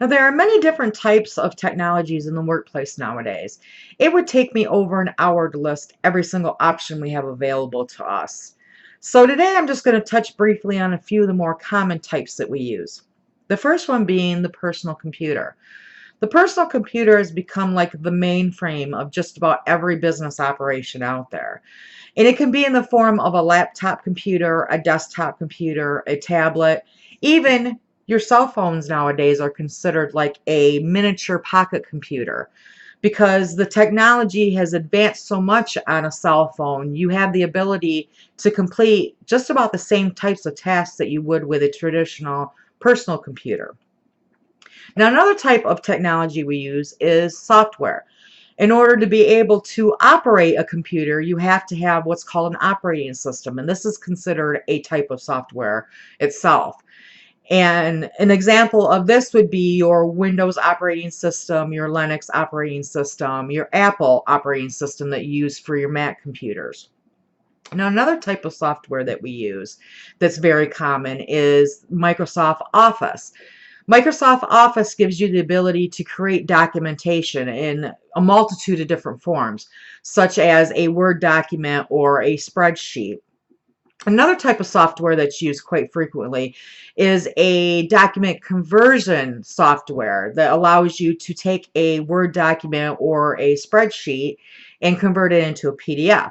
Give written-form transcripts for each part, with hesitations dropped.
Now, there are many different types of technologies in the workplace nowadays. It would take me over an hour to list every single option we have available to us. So today I'm just going to touch briefly on a few of the more common types that we use. The first one being the personal computer. The personal computer has become like the mainframe of just about every business operation out there. And it can be in the form of a laptop computer, a desktop computer, a tablet, even your cell phones nowadays are considered like a miniature pocket computer because the technology has advanced so much on a cell phone. You have the ability to complete just about the same types of tasks that you would with a traditional personal computer. Now, another type of technology we use is software. In order to be able to operate a computer, you have to have what's called an operating system, and this is considered a type of software itself. And an example of this would be your Windows operating system, your Linux operating system, your Apple operating system that you use for your Mac computers. Now, another type of software that we use that's very common is Microsoft Office. Microsoft Office gives you the ability to create documentation in a multitude of different forms, such as a Word document or a spreadsheet. Another type of software that's used quite frequently is a document conversion software that allows you to take a Word document or a spreadsheet and convert it into a PDF.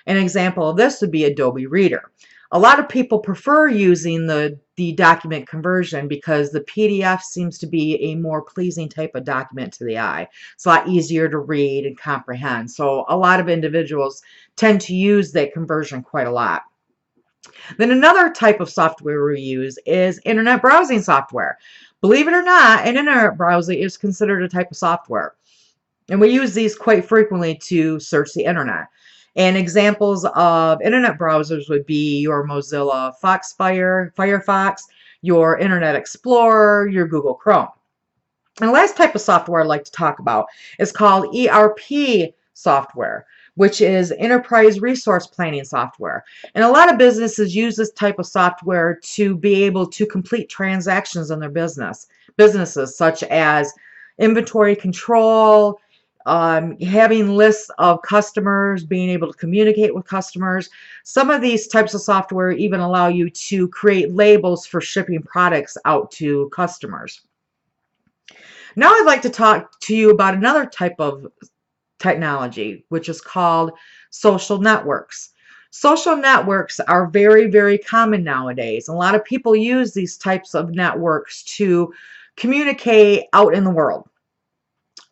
An example of this would be Adobe Reader. A lot of people prefer using the document conversion because the PDF seems to be a more pleasing type of document to the eye. It's a lot easier to read and comprehend. So a lot of individuals tend to use that conversion quite a lot. Then another type of software we use is internet browsing software. Believe it or not, an internet browser is considered a type of software. And we use these quite frequently to search the internet. And examples of internet browsers would be your Mozilla Foxfire, Firefox, your Internet Explorer, your Google Chrome. And the last type of software I'd like to talk about is called ERP software, which is enterprise resource planning software. And a lot of businesses use this type of software to be able to complete transactions in their businesses such as inventory control, having lists of customers, being able to communicate with customers. Some of these types of software even allow you to create labels for shipping products out to customers. Now I'd like to talk to you about another type of technology, which is called social networks. Social networks are very, very common nowadays. A lot of people use these types of networks to communicate out in the world.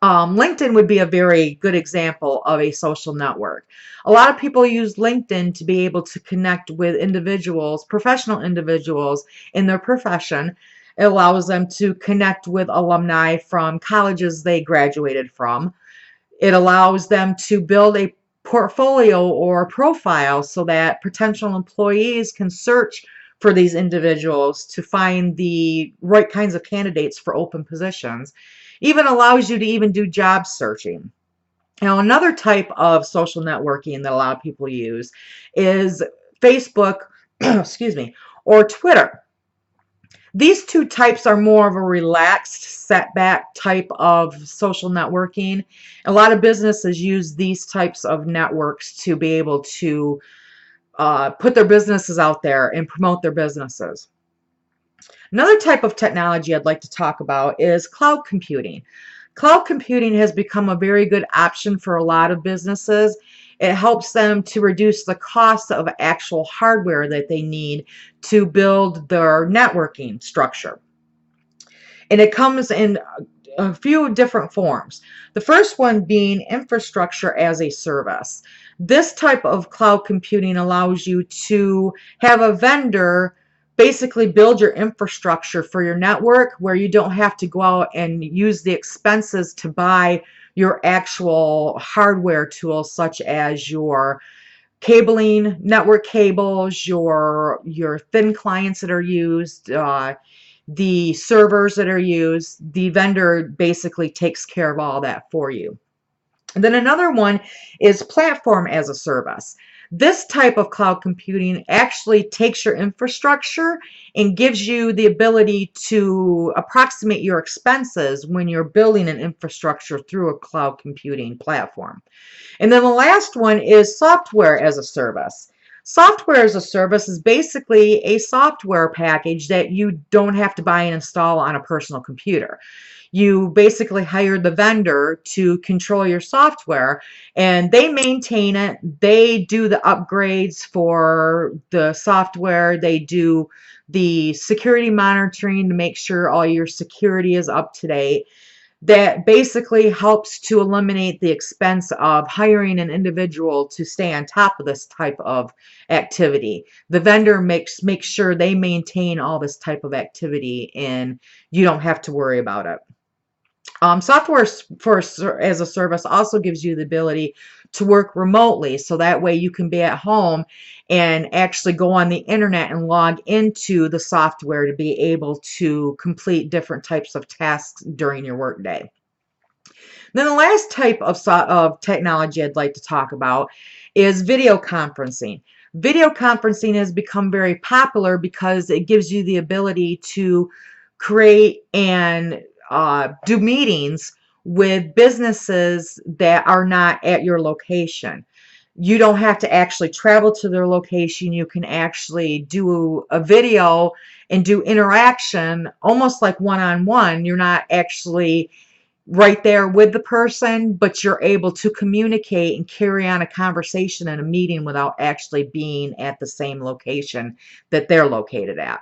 LinkedIn would be a very good example of a social network. A lot of people use LinkedIn to be able to connect with individuals, professional individuals in their profession. It allows them to connect with alumni from colleges they graduated from. It allows them to build a portfolio or profile so that potential employees can search for these individuals to find the right kinds of candidates for open positions. Even allows you to even do job searching. Now, another type of social networking that a lot of people use is Facebook, excuse me, or Twitter. These two types are more of a relaxed, setback type of social networking. A lot of businesses use these types of networks to be able to put their businesses out there and promote their businesses. Another type of technology I'd like to talk about is cloud computing. Cloud computing has become a very good option for a lot of businesses. It helps them to reduce the cost of actual hardware that they need to build their networking structure. And it comes in a few different forms. The first one being infrastructure as a service. This type of cloud computing allows you to have a vendor basically build your infrastructure for your network where you don't have to go out and use the expenses to buy your actual hardware tools such as your cabling, network cables, your thin clients that are used, the servers that are used. The vendor basically takes care of all that for you. And then another one is platform as a service. This type of cloud computing actually takes your infrastructure and gives you the ability to approximate your expenses when you're building an infrastructure through a cloud computing platform. And then the last one is software as a service. Software as a service is basically a software package that you don't have to buy and install on a personal computer. You basically hire the vendor to control your software, and they maintain it. They do the upgrades for the software. They do the security monitoring to make sure all your security is up to date. That basically helps to eliminate the expense of hiring an individual to stay on top of this type of activity. The vendor makes sure they maintain all this type of activity, and you don't have to worry about it. Software as a service also gives you the ability to work remotely, so that way you can be at home and actually go on the internet and log into the software to be able to complete different types of tasks during your workday. Then the last type of technology I'd like to talk about is video conferencing. Video conferencing has become very popular because it gives you the ability to create and do meetings with businesses that are not at your location. You don't have to actually travel to their location. You can actually do a video and do interaction almost like one-on-one. You're not actually right there with the person, but you're able to communicate and carry on a conversation in a meeting without actually being at the same location that they're located at.